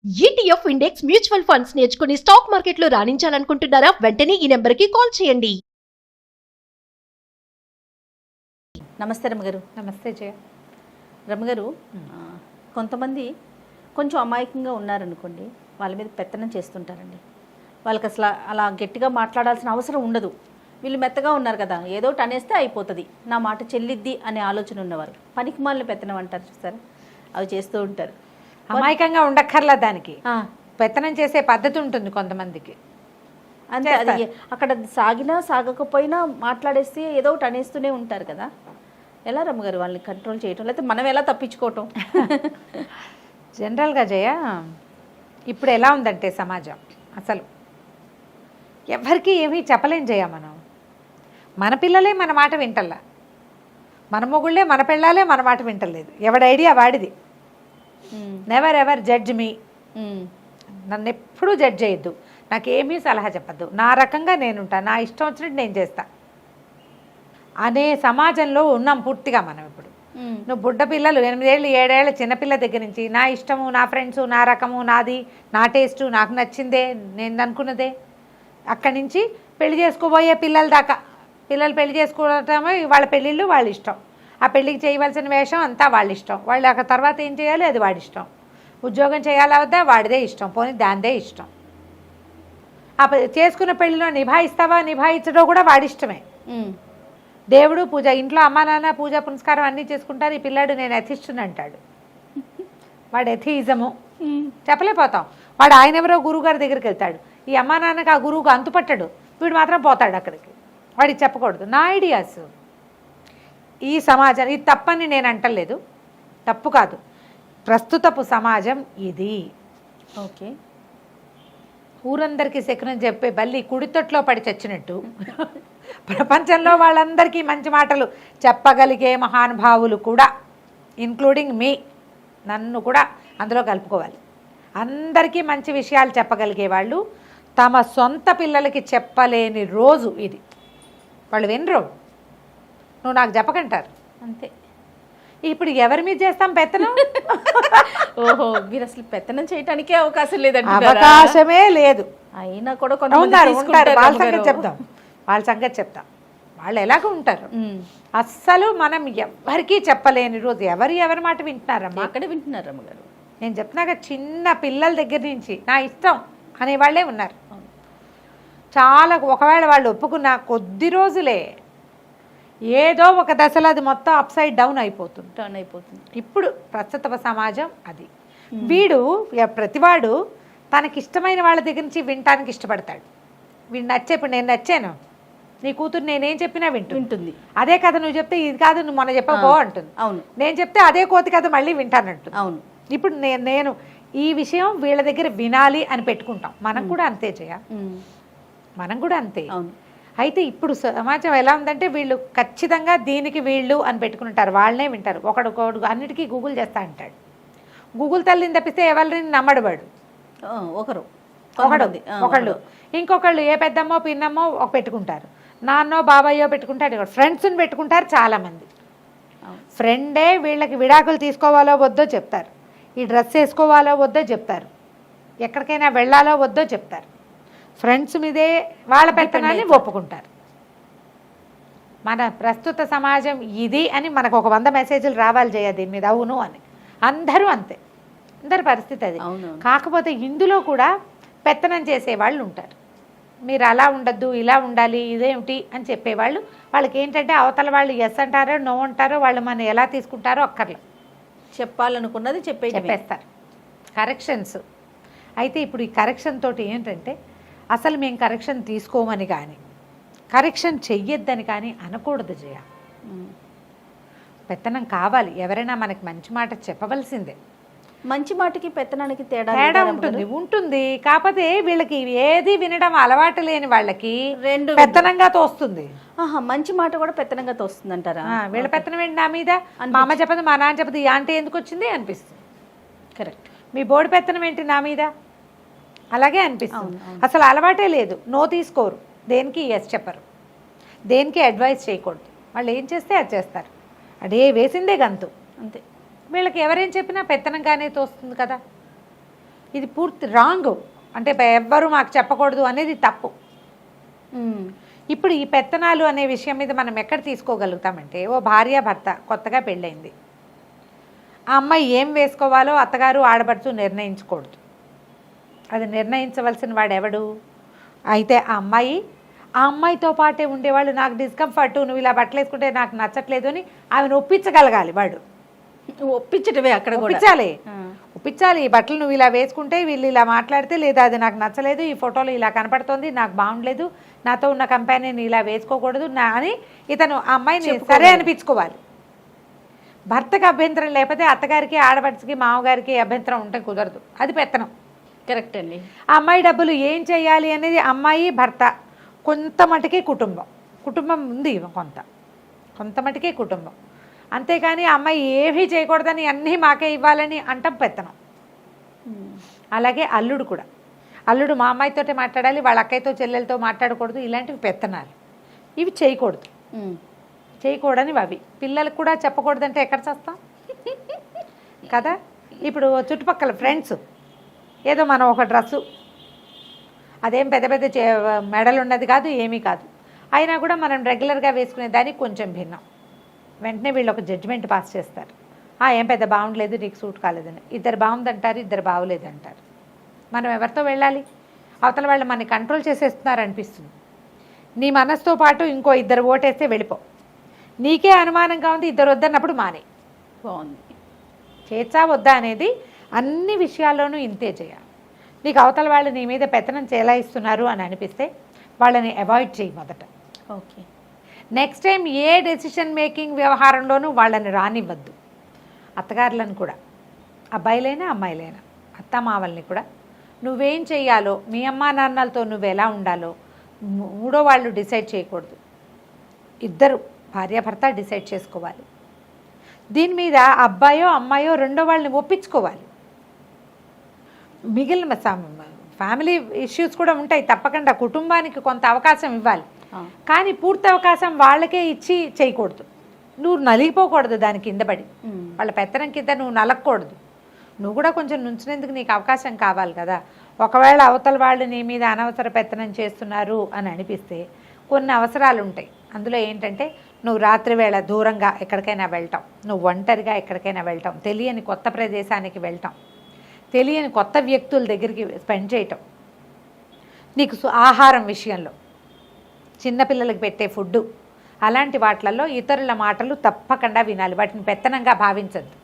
ETF index mutual funds నేర్చుకుని stock మార్కెట్లో రాణించాలనుకుంటున్నారా? వెంటనే ఈ నెంబర్కి కాల్ చేయండి. నమస్తే రమ్మగారు. నమస్తే జయ. రమ్మగారు, కొంతమంది కొంచెం అమాయకంగా ఉన్నారనుకోండి, వాళ్ళ మీద పెత్తనం చేస్తుంటారండి. వాళ్ళకి అసలు అలా గట్టిగా మాట్లాడాల్సిన అవసరం ఉండదు. వీళ్ళు మెత్తగా ఉన్నారు కదా, ఏదో ఒకటి అనేస్తే అయిపోతుంది, నా మాట చెల్లిద్ది అనే ఆలోచన ఉన్నవారు పనికి మాలిన పెత్తనం అంటారు చూస్తారా, అవి చేస్తూ ఉంటారు. అమాయకంగా ఉండక్కర్లా, దానికి పెత్తనం చేసే పద్ధతి ఉంటుంది కొంతమందికి. అంతే, అది అక్కడ సాగినా సాగకపోయినా మాట్లాడేస్తే ఏదో ఒకటి అనేస్తూనే ఉంటారు కదా. ఎలా రమ్మగారు వాళ్ళని కంట్రోల్ చేయటం, లేకపోతే మనం ఎలా తప్పించుకోవటం? జనరల్గా జయ, ఇప్పుడు ఎలా ఉందంటే సమాజం, అసలు ఎవరికి ఏమీ చెప్పలేం జయ. మన పిల్లలే మన మాట వింటల్లా, మన మొగుళ్ళే మన పిల్లలే మన మాట వింటలేదు. ఎవడి ఐడియా వాడిది. Never ever judge me. నన్ను ఎప్పుడూ జడ్జ్ చేయొద్దు, నాకేమీ సలహా చెప్పద్దు, నా రకంగా నేనుంటా, నా ఇష్టం వచ్చినట్టు నేను చేస్తా అనే సమాజంలో ఉన్నాం పూర్తిగా మనం ఇప్పుడు. నువ్వు బుడ్డ పిల్లలు 8 ఏళ్ళు 7 ఏళ్ళ చిన్నపిల్ల దగ్గర నుంచి నా ఇష్టము, నా ఫ్రెండ్సు, నా రకము, నాది, నా టేస్టు, నాకు నచ్చిందే, నేను అనుకున్నదే, అక్కడి నుంచి పెళ్లి చేసుకోబోయే పిల్లల దాకా. పిల్లలు పెళ్లి చేసుకోవటమే వాళ్ళ పెళ్ళిళ్ళు వాళ్ళ ఇష్టం. ఆ పెళ్ళికి చేయవలసిన వేషం అంతా వాళ్ళ ఇష్టం. వాళ్ళు ఆ తర్వాత ఏం చేయాలి అది వాడి ఇష్టం. ఉద్యోగం చేయాలా వద్దా వాడిదే ఇష్టం, పోనీ దానిదే ఇష్టం. ఆ చేసుకున్న పెళ్ళిలో నిభాయిస్తావా నిభాయించడం కూడా వాడి ఇష్టమే. దేవుడు పూజ, ఇంట్లో అమ్మా నాన్న పూజ పునస్కారం అన్నీ చేసుకుంటారు. ఈ పిల్లాడు నేను ఎథిస్టుని అంటాడు. వాడు ఎథియిజము చెప్పలేకపోతాం. వాడు ఆయన ఎవరో గురువు గారి దగ్గరికి వెళ్తాడు. ఈ అమ్మా నాన్నకి ఆ గురువుకు అంతుపట్టడు, వీడు మాత్రం పోతాడు అక్కడికి. వాడికి చెప్పకూడదు. నా ఐడియాస్ ఈ సమాజం, ఇది తప్పని నేను అంటలేదు, తప్పు కాదు, ప్రస్తుతపు సమాజం ఇది. ఓకే, ఊరందరికీ శకునం చెప్పే బల్లి కుడితొట్లో పడి చచ్చినట్టు ప్రపంచంలో వాళ్ళందరికీ మంచి మాటలు చెప్పగలిగే మహానుభావులు కూడా, ఇన్క్లూడింగ్ మీ, నన్ను కూడా అందులో కలుపుకోవాలి. అందరికీ మంచి విషయాలు చెప్పగలిగే వాళ్ళు తమ సొంత పిల్లలకి చెప్పలేని రోజు ఇది. వాళ్ళు వినరు, నువ్వు నాకు చెప్పకంటారు, అంతే. ఇప్పుడు ఎవరి మీద చేస్తాం పెత్తనం? ఓహో, మీరు అసలు పెత్తనం చేయటానికే అవకాశం లేదండి. అవకాశమే లేదు. అయినా కూడా వాళ్ళ సంగతి చెప్తాం, వాళ్ళ సంగతి చెప్తాం. వాళ్ళు ఎలాగో ఉంటారు. అస్సలు మనం ఎవరికీ చెప్పలేని రోజు. ఎవరి మాట వింటున్నారమ్మా? ఎక్కడ వింటున్నారు అమ్మగారు? నేను చెప్తున్నాక, చిన్న పిల్లల దగ్గర నుంచి నా ఇష్టం అనేవాళ్లే ఉన్నారు చాలా. ఒకవేళ వాళ్ళు ఒప్పుకున్న కొద్ది రోజులే, ఏదో ఒక దశలో అది మొత్తం అప్సైడ్ డౌన్ అయిపోతుంది, టర్న్ అయిపోతుంది. ఇప్పుడు ప్రస్తుత సమాజం అది. వీడు ప్రతివాడు తనకిష్టమైన వాళ్ళ దగ్గర నుంచి వినటానికి ఇష్టపడతాడు. వీడు నచ్చే, ఇప్పుడు నేను నచ్చాను, నీ కూతురు నేనేం చెప్పినా వింటుంది. అదే కథ నువ్వు చెప్తే ఇది కాదు నువ్వు మొన్న చెప్పకో అంటుంది. అవును, నేను చెప్తే అదే కోతి కథ మళ్ళీ వింటానంటుంది. అవును. ఇప్పుడు నేను ఈ విషయం వీళ్ళ దగ్గర వినాలి అని పెట్టుకుంటాం. మనం కూడా అంతే మనం కూడా అంతే. అవును. అయితే ఇప్పుడు సమాజం ఎలా ఉందంటే, వీళ్ళు ఖచ్చితంగా దీనికి వీళ్ళు అని పెట్టుకుంటారు, వాళ్ళనే వింటారు. ఒకడు అన్నిటికీ గూగుల్ చేస్తా అంటాడు. గూగుల్ తల్లిని తప్పిస్తే ఎవరిని నమ్మడు వాడు. ఒకళ్ళు ఇంకొకళ్ళు ఏ పెద్దమ్మో పిన్నమ్మో ఒక పెట్టుకుంటారు, నాన్నో బాబాయ్యో పెట్టుకుంటారు, ఫ్రెండ్స్ని పెట్టుకుంటారు చాలామంది. ఫ్రెండే వీళ్ళకి విడాకులు తీసుకోవాలో వద్దో చెప్తారు, ఈ డ్రెస్ వేసుకోవాలో వద్దో చెప్తారు, ఎక్కడికైనా వెళ్ళాలో వద్దో చెప్తారు. ఫ్రెండ్స్ మీదే వాళ్ళ పెత్తనాన్ని ఒప్పుకుంటారు. మన ప్రస్తుత సమాజం ఇది అని మనకు ఒక 100 మెసేజ్లు రావాలి చేయ దీని మీద, అవును అని. అందరూ అంతే, అందరి పరిస్థితి అది. కాకపోతే ఇందులో కూడా పెత్తనం చేసేవాళ్ళు ఉంటారు. మీరు అలా ఉండద్దు, ఇలా ఉండాలి, ఇదేమిటి అని చెప్పేవాళ్ళు. వాళ్ళకి ఏంటంటే అవతల వాళ్ళు ఎస్ అంటారో నో అంటారో, వాళ్ళు మనం ఎలా తీసుకుంటారో అక్కర్లే, చెప్పాలనుకున్నది చెప్పేస్తారు. కరెక్షన్స్. అయితే ఇప్పుడు ఈ కరెక్షన్ తోటి ఏంటంటే, అసలు మేము కరెక్షన్ తీసుకోమని కానీ కరెక్షన్ చెయ్యొద్దని కానీ అనకూడదు జయ. పెత్తనం కావాలి, ఎవరైనా మనకి మంచి మాట చెప్పవలసిందే. మంచి మాటకి పెత్తనానికి తేడా ఉంటుంది. కాకపోతే వీళ్ళకి ఏది వినడం అలవాటు లేని వాళ్ళకి పెత్తనంగా తోస్తుంది. మంచి మాట కూడా పెత్తనంగా తోస్తుంది అంటారా? వీళ్ళ పెత్తనం ఏంటి నా మీద, మా అమ్మ చెప్పదు, మా నాన్న చెప్పదు, ఈ ఆంటీ ఎందుకు వచ్చింది అనిపిస్తుంది. కరెక్ట్. మీ బోర్డు పెత్తనం ఏంటి నా మీద, అలాగే అనిపిస్తుంది. అసలు అలవాటే లేదు, నో తీసుకోరు, దేనికి ఎస్ చెప్పరు, దేనికి అడ్వైస్ చేయకూడదు. వాళ్ళు ఏం చేస్తే అది చేస్తారు, అదే వేసిందే గంతు అంతే. వీళ్ళకి ఎవరేం చెప్పినా పెత్తనంగానే తోస్తుంది కదా. ఇది పూర్తి రాంగ్. అంటే ఎవ్వరూ మాకు చెప్పకూడదు అనేది తప్పు. ఇప్పుడు ఈ పెత్తనాలు అనే విషయం మీద మనం ఎక్కడ తీసుకోగలుగుతామంటే, ఓ భార్య భర్త కొత్తగా పెళ్ళైంది, ఆ అమ్మాయి ఏం వేసుకోవాలో అత్తగారు ఆడబడుచు నిర్ణయించకూడదు. అది నిర్ణయించవలసిన వాడు ఎవడు? అయితే ఆ అమ్మాయితో పాటే ఉండేవాళ్ళు, నాకు డిస్కంఫర్ట్, నువ్వు ఇలా బట్టలు వేసుకుంటే నాకు నచ్చట్లేదు అని ఆమెను ఒప్పించగలగాలి. వాడు ఒప్పించటమే అక్కడ ఒప్పించాలి. ఈ బట్టలు నువ్వు ఇలా వేసుకుంటే వీళ్ళు ఇలా మాట్లాడితే, లేదా అది నాకు నచ్చలేదు, ఈ ఫోటోలో ఇలా కనపడుతోంది, నాకు బాగుండలేదు, నాతో ఉన్న కంపెనీని ఇలా వేసుకోకూడదు అని ఇతను ఆ అమ్మాయిని సరే అనిపించుకోవాలి. భర్తకు అభ్యంతరం లేకపోతే అత్తగారికి, ఆడపడికి, మామగారికి అభ్యంతరం ఉంటే కుదరదు. అది పెత్తనం. కరెక్ట్ అండి. ఆ అమ్మాయి డబ్బులు ఏం చేయాలి అనేది అమ్మాయి భర్త, కొంత మటుకే కుటుంబం ఉంది, కొంత మటుకే కుటుంబం. అంతేకాని అమ్మాయి ఏమీ చేయకూడదని అన్నీ మాకే ఇవ్వాలని అంటాం పెత్తనం. అలాగే అల్లుడు కూడా, అల్లుడు మా అమ్మాయితోటే మాట్లాడాలి, వాళ్ళ అక్కయ్యతో చెల్లెలతో మాట్లాడకూడదు. ఇలాంటివి పెత్తనాలు. ఇవి చేయకూడని అవి. పిల్లలకు కూడా చెప్పకూడదంటే ఎక్కడ చేస్తాం కదా. ఇప్పుడు చుట్టుపక్కల ఫ్రెండ్స్, ఏదో మనం ఒక డ్రెస్సు, అదేం పెద్ద పెద్ద మెడలు ఉన్నది కాదు, ఏమీ కాదు, అయినా కూడా మనం రెగ్యులర్గా వేసుకునే దానికి కొంచెం భిన్నం. వెంటనే వీళ్ళు ఒక జడ్జిమెంట్ పాస్ చేస్తారు, ఏం పెద్ద బాగుండలేదు, నీకు సూట్ కాలేదని. ఇద్దరు బాగుందంటారు, ఇద్దరు బాగోలేదంటారు. మనం ఎవరితో వెళ్ళాలి? అవతల వాళ్ళు మనని కంట్రోల్ చేసేస్తున్నారు అనిపిస్తుంది. నీ మనసుతో పాటు ఇంకో ఇద్దరు ఓటేస్తే వెళ్ళిపో. నీకే అనుమానంగా ఉంది, ఇద్దరు వద్దన్నప్పుడు మానే. బాగుంది. చేర్చా వద్దా అనేది అన్ని విషయాల్లోనూ ఇంతే చేయాలి. నీకు అవతల వాళ్ళు నీ మీద పెత్తనం చేలాయిస్తున్నారు అని అనిపిస్తే వాళ్ళని అవాయిడ్ చేయి మొదట. ఓకే. నెక్స్ట్ టైం ఏ డెసిషన్ మేకింగ్ వ్యవహారంలోనూ వాళ్ళని రానివ్వద్దు. అత్తగారులను కూడా, అబ్బాయిలైనా అమ్మాయిలైనా, అత్తమావల్ని కూడా నువ్వేం చెయ్యాలో, మీ అమ్మా నాన్నలతో నువ్వు ఎలా ఉండాలో మూడో వాళ్ళు డిసైడ్ చేయకూడదు. ఇద్దరు భార్యాభర్త డిసైడ్ చేసుకోవాలి. దీని మీద అబ్బాయో అమ్మాయో రెండో వాళ్ళని ఒప్పించుకోవాలి. మిగిలిన ఫ్యామిలీ ఇష్యూస్ కూడా ఉంటాయి తప్పకుండా. కుటుంబానికి కొంత అవకాశం ఇవ్వాలి, కానీ పూర్తి అవకాశం వాళ్ళకే ఇచ్చి చేయకూడదు. నువ్వు నలిగిపోకూడదు దాని కింద పడి, వాళ్ళ పెత్తనం కింద నువ్వు నలగకూడదు. నువ్వు కూడా కొంచెం నుంచినందుకు నీకు అవకాశం కావాలి కదా. ఒకవేళ అవతల వాళ్ళు నీ మీద అనవసర పెత్తనం చేస్తున్నారు అని అనిపిస్తే కొన్ని అవసరాలు ఉంటాయి. అందులో ఏంటంటే, నువ్వు రాత్రి వేళ దూరంగా ఎక్కడికైనా వెళ్ళటం, నువ్వు ఒంటరిగా ఎక్కడికైనా వెళ్ళటం, తెలియని కొత్త ప్రదేశానికి వెళ్ళటం, తెలియని కొత్త వ్యక్తుల దగ్గరికి స్పెండ్ చేయటం, నీకు ఆహారం విషయంలో, చిన్నపిల్లలకు పెట్టే ఫుడ్డు, అలాంటి వాటిలలో ఇతరుల మాటలు తప్పకుండా వినాలి. వాటిని పెత్తనంగా భావించద్దు.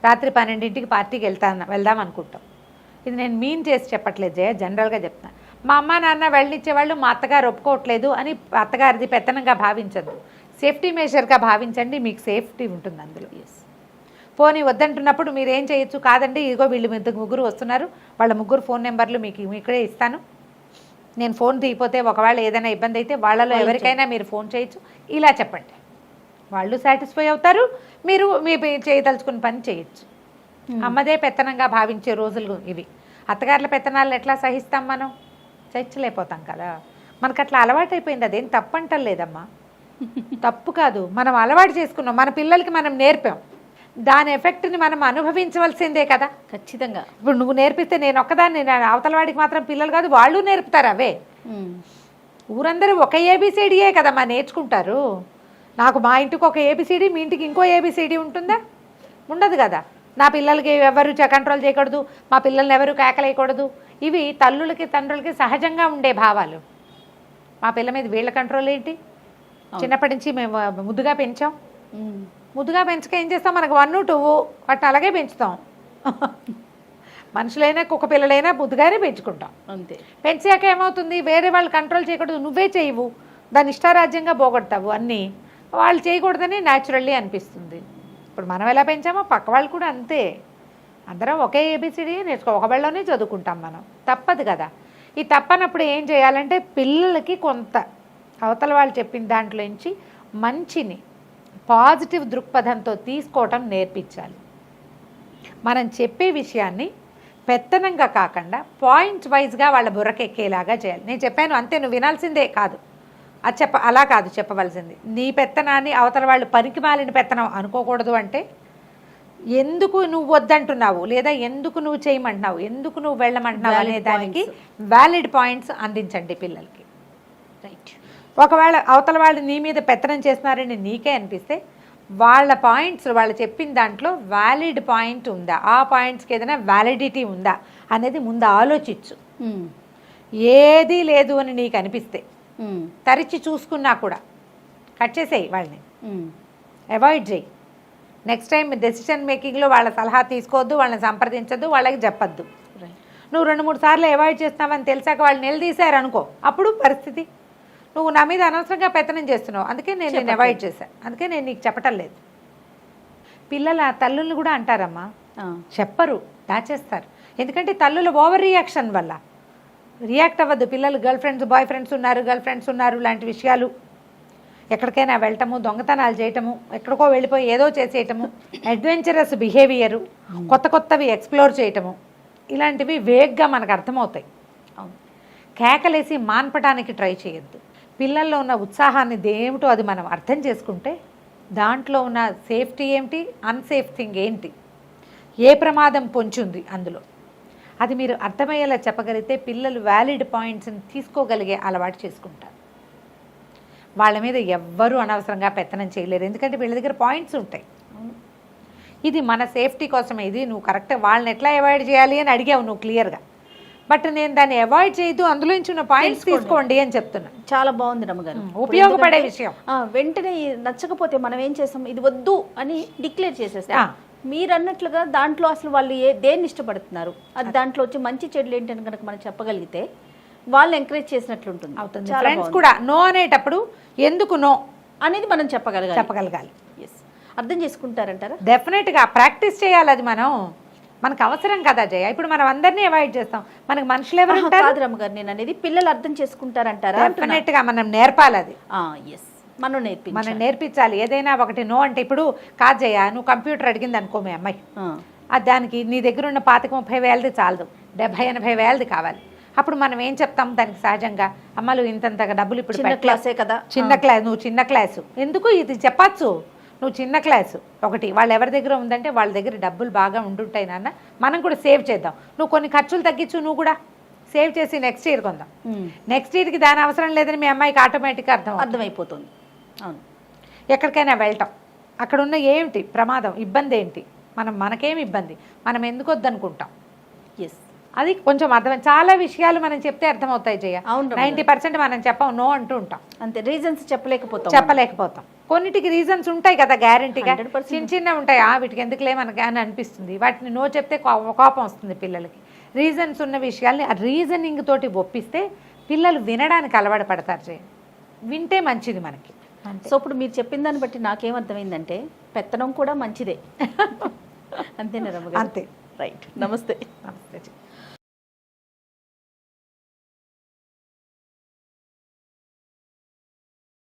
రాత్రి 12ంటికి పార్టీకి వెళ్దాం అనుకుంటాం. ఇది నేను మీన్ చేసి చెప్పట్లేదు జయ, జనరల్గా చెప్తాను. మా అమ్మ నాన్న వెళ్ళనిచ్చేవాళ్ళు, మా అత్తగారు ఒప్పుకోవట్లేదు అని అత్తగారిది పెత్తనంగా భావించద్దు. సేఫ్టీ మెజర్గా భావించండి, మీకు సేఫ్టీ ఉంటుంది అందులో. పోనీ వద్దంటున్నప్పుడు మీరు ఏం చేయొచ్చు, కాదండి ఇదిగో వీళ్ళు ముగ్గురు వస్తున్నారు, వాళ్ళ ముగ్గురు ఫోన్ నెంబర్లు మీకు ఇక్కడే ఇస్తాను, నేను ఫోన్ తీయపోతే ఒకవేళ ఏదైనా ఇబ్బంది అయితే వాళ్ళలో ఎవరికైనా మీరు ఫోన్ చేయొచ్చు, ఇలా చెప్పండి. వాళ్ళు సాటిస్ఫై అవుతారు, మీరు మీ చేయదలుచుకున్న పని చేయొచ్చు. అమ్మదే పెత్తనంగా భావించే రోజులు ఇవి. అత్తగారుల పెత్తనాలు ఎట్లా సహిస్తాం మనం? చచ్చలేకపోతాం కదా. మనకు అట్లా అలవాటు అయిపోయింది. అదేం తప్పంటలేదమ్మా, తప్పు కాదు, మనం అలవాటు చేసుకున్నాం, మన పిల్లలకి మనం నేర్పాం. దాని ఎఫెక్ట్ని మనం అనుభవించవలసిందే కదా. ఖచ్చితంగా. ఇప్పుడు నువ్వు నేర్పిస్తే నేను ఒక్కదాన్ని, అవతల వాడికి మాత్రం పిల్లలు కాదు, వాళ్ళు నేర్పుతారు అవే. ఊరందరూ ఒక ఏబిసిడియే కదమ్మా నేర్చుకుంటారు. నాకు మా ఇంటికి ఒక ఏబిసిడి, మీ ఇంటికి ఇంకో ఏబిసిడి ఉంటుందా? ఉండదు కదా. నా పిల్లలకి ఎవరు కంట్రోల్ చేయకూడదు, మా పిల్లల్ని ఎవరు కేకలేయకూడదు, ఇవి తల్లులకి తండ్రులకి సహజంగా ఉండే భావాలు. మా పిల్ల మీద వీళ్ళ కంట్రోల్ ఏంటి? చిన్నప్పటి నుంచి మేము ముద్దుగా పెంచాం. ముద్దుగా పెంచక ఏం చేస్తాం, మనకు 1, 2 వాటిని అలాగే పెంచుతాం. మనుషులైనా కుక్క పిల్లలైనా ముద్దుగానే పెంచుకుంటాం. అంతే. పెంచాక ఏమవుతుంది, వేరే వాళ్ళు కంట్రోల్ చేయకూడదు, నువ్వే చేయవు, దాన్ని ఇష్టారాజ్యంగా పోగొడతావు. అన్నీ వాళ్ళు చేయకూడదని న్యాచురల్లీ అనిపిస్తుంది. ఇప్పుడు మనం ఎలా పెంచామో పక్క వాళ్ళు కూడా అంతే. అందరం ఒకే ఏబిసిడి ఒకవేళలోనే చదువుకుంటాం మనం, తప్పదు కదా. ఈ తప్పనప్పుడు ఏం చేయాలంటే, పిల్లలకి కొంత అవతల వాళ్ళు చెప్పిన దాంట్లో నుంచి మంచిని పాజిటివ్ దృక్పథంతో తీసుకోవటం నేర్పించాలి. మనం చెప్పే విషయాన్ని పెత్తనంగా కాకుండా పాయింట్ వైజ్గా వాళ్ళ బుర్రకెక్కేలాగా చేయాలి. నేను చెప్పాను అంతే, నువ్వు వినాల్సిందే కాదు, అది అలా కాదు చెప్పవలసింది. నీ పెత్తనాన్ని అవతల వాళ్ళు పనికి మాలిన పెత్తనం అనుకోకూడదు. అంటే ఎందుకు నువ్వు వద్దంటున్నావు లేదా ఎందుకు నువ్వు చేయమంటున్నావు, ఎందుకు నువ్వు వెళ్ళమంటున్నావు Valid అనే దానికి వ్యాలిడ్ పాయింట్స్ అందించండి పిల్లలకి. రైట్. ఒకవేళ అవతల వాళ్ళు నీ మీద పెత్తనం చేస్తున్నారని నీకే అనిపిస్తే వాళ్ళ పాయింట్స్ వాళ్ళు చెప్పిన దాంట్లో వ్యాలిడ్ పాయింట్ ఉందా, ఆ పాయింట్స్కి ఏదైనా వ్యాలిడిటీ ఉందా అనేది ముందు ఆలోచించు. ఏదీ లేదు అని నీకు అనిపిస్తే తరిచి చూసుకున్నా కూడా కట్ చేసేయి, వాళ్ళని అవాయిడ్ చేయి. నెక్స్ట్ టైం డెసిషన్ మేకింగ్లో వాళ్ళ సలహా తీసుకోవద్దు, వాళ్ళని సంప్రదించద్దు, వాళ్ళకి చెప్పద్దు. నువ్వు 2-3 సార్లు అవాయిడ్ చేస్తున్నావని తెలిసాక వాళ్ళు నిలదీశారు అనుకో, అప్పుడు పరిస్థితి నువ్వు నా మీద అనవసరంగా పెత్తనం చేస్తున్నావు, అందుకే నేను అవాయిడ్ చేశాను, అందుకే నేను నీకు చెప్పటం లేదు. పిల్లల తల్లులు కూడా అంటారమ్మా, చెప్పరు, దాచేస్తారు. ఎందుకంటే తల్లుల ఓవర్ రియాక్షన్ వల్ల రియాక్ట్ అవ్వద్దు. పిల్లలు గర్ల్ ఫ్రెండ్స్ బాయ్ ఫ్రెండ్స్ ఉన్నారు, గర్ల్ ఫ్రెండ్స్ ఉన్నారు లాంటి విషయాలు, ఎక్కడికైనా వెళ్ళటము, దొంగతనాలు చేయటము, ఎక్కడికో వెళ్ళిపోయి ఏదో చేసేయటము, అడ్వెంచరస్ బిహేవియరు, కొత్త కొత్తవి ఎక్స్ప్లోర్ చేయటము, ఇలాంటివి వేగ్గా మనకు అర్థమవుతాయి. కేకలేసి మాన్పటానికి ట్రై చేయొద్దు. పిల్లల్లో ఉన్న ఉత్సాహాన్ని ఏమిటో అది మనం అర్థం చేసుకుంటే దాంట్లో ఉన్న సేఫ్టీ ఏమిటి, అన్సేఫ్ థింగ్ ఏంటి, ఏ ప్రమాదం పొంచుంది అందులో, అది మీరు అర్థమయ్యేలా చెప్పగలిగితే పిల్లలు వ్యాలిడ్ పాయింట్స్ని తీసుకోగలిగే అలవాటు చేసుకుంటారు. వాళ్ళ మీద ఎవ్వరూ అనవసరంగా పెత్తనం చేయలేరు, ఎందుకంటే వీళ్ళ దగ్గర పాయింట్స్ ఉంటాయి. ఇది మన సేఫ్టీ కోసమే, ఇది నువ్వు కరెక్ట్ వాళ్ళని ఎట్లా అవాయిడ్ చేయాలి అని అడిగావు నువ్వు క్లియర్గా, బట్ నేను దాన్ని అవాయిడ్ చేయదు, అందులో నుంచి ఉన్న పాయింట్స్ తీసుకోండి అని చెప్తున్నా. చాలా బాగుంది రమ్మగారు, ఉపయోగపడే విషయం. వెంటనే నచ్చకపోతే మనం ఏం చేస్తాం, ఇది వద్దు అని డిక్లేర్ చేసేస్తాం. మీరు అన్నట్లుగా దాంట్లో అసలు వాళ్ళు దేన్ని ఇష్టపడుతున్నారు, అది దాంట్లో వచ్చి మంచి చెడులు ఏంటని కనుక మనం చెప్పగలిగితే వాళ్ళు ఎంకరేజ్ చేసినట్లు ఉంటుంది. ఫ్రెండ్స్ కూడా నో అనేటప్పుడు ఎందుకు నో అనేది మనం చెప్పగలగాలి. ఎస్, అర్థం చేసుకుంటారంటారా? డెఫినెట్గా ప్రాక్టీస్ చేయాలి, అది మనకు అవసరం కదా జయ. ఇప్పుడు మనం అందరినీ అవాయిడ్ చేస్తాం, మనకు మనుషులు ఎవరు కాదు రమ్మగారు, నేను అనేది పిల్లలు అర్థం చేసుకుంటారంటారా? డెఫినెట్గా మనం నేర్పాలి అది. ఎస్, మనం నేర్పించాలి. ఏదైనా ఒకటి నో అంటే, ఇప్పుడు కాదు జయ నువ్వు కంప్యూటర్ అడిగింది అనుకో మీ అమ్మాయి, దానికి నీ దగ్గర ఉన్న 25-30 వేలది చాలదు, 70-80 వేలది కావాలి. అప్పుడు మనం ఏం చెప్తాం దానికి సహజంగా, అమ్మలు ఇంతంతగా డబ్బులు ఇప్పుడు క్లాసే కదా, చిన్న క్లాస్, నువ్వు చిన్న క్లాసు ఎందుకు ఇది చెప్పచ్చు, నువ్వు చిన్న క్లాసు ఒకటి, వాళ్ళు ఎవరి దగ్గర ఉందంటే వాళ్ళ దగ్గర డబ్బులు బాగా ఉండుంటాయి నాన్న, మనం కూడా సేవ్ చేద్దాం, నువ్వు కొన్ని ఖర్చులు తగ్గించు, నువ్వు కూడా సేవ్ చేసి నెక్స్ట్ ఇయర్ కొందాం. నెక్స్ట్ ఇయర్కి దాని అవసరం లేదని మీ అమ్మాయికి ఆటోమేటిక్గా అర్థమైపోతుంది. అవును, ఎక్కడికైనా వెళ్ళటం, అక్కడ ఉన్న ఏమిటి ప్రమాదం, ఇబ్బంది ఏంటి, మనకేమి ఇబ్బంది, మనం ఎందుకు వద్దనుకుంటాం, ఎస్ అది కొంచెం అర్థం. చాలా విషయాలు మనం చెప్తే అర్థమవుతాయి జయ, 90% మనం చెప్పం, నో అంటూ ఉంటాం, అంతే. రీజన్స్ చెప్పలేకపోతాం. కొన్నిటికి రీజన్స్ ఉంటాయి కదా గ్యారంటీగా, చిన్న ఉంటాయి, వీటికి ఎందుకులే మనకి అని అనిపిస్తుంది, వాటిని నో చెప్తే కోపం వస్తుంది పిల్లలకి. రీజన్స్ ఉన్న విషయాల్ని ఆ రీజనింగ్ తోటి ఒప్పిస్తే పిల్లలు వినడానికి అలవాటు పడతారు జయ, వింటే మంచిది మనకి. సో ఇప్పుడు మీరు చెప్పిన దాన్ని బట్టి నాకేమర్థమైందంటే పెత్తనం కూడా మంచిదే. అంతేనా రమ్మ? అంతే. రైట్. నమస్తే. నమస్తే.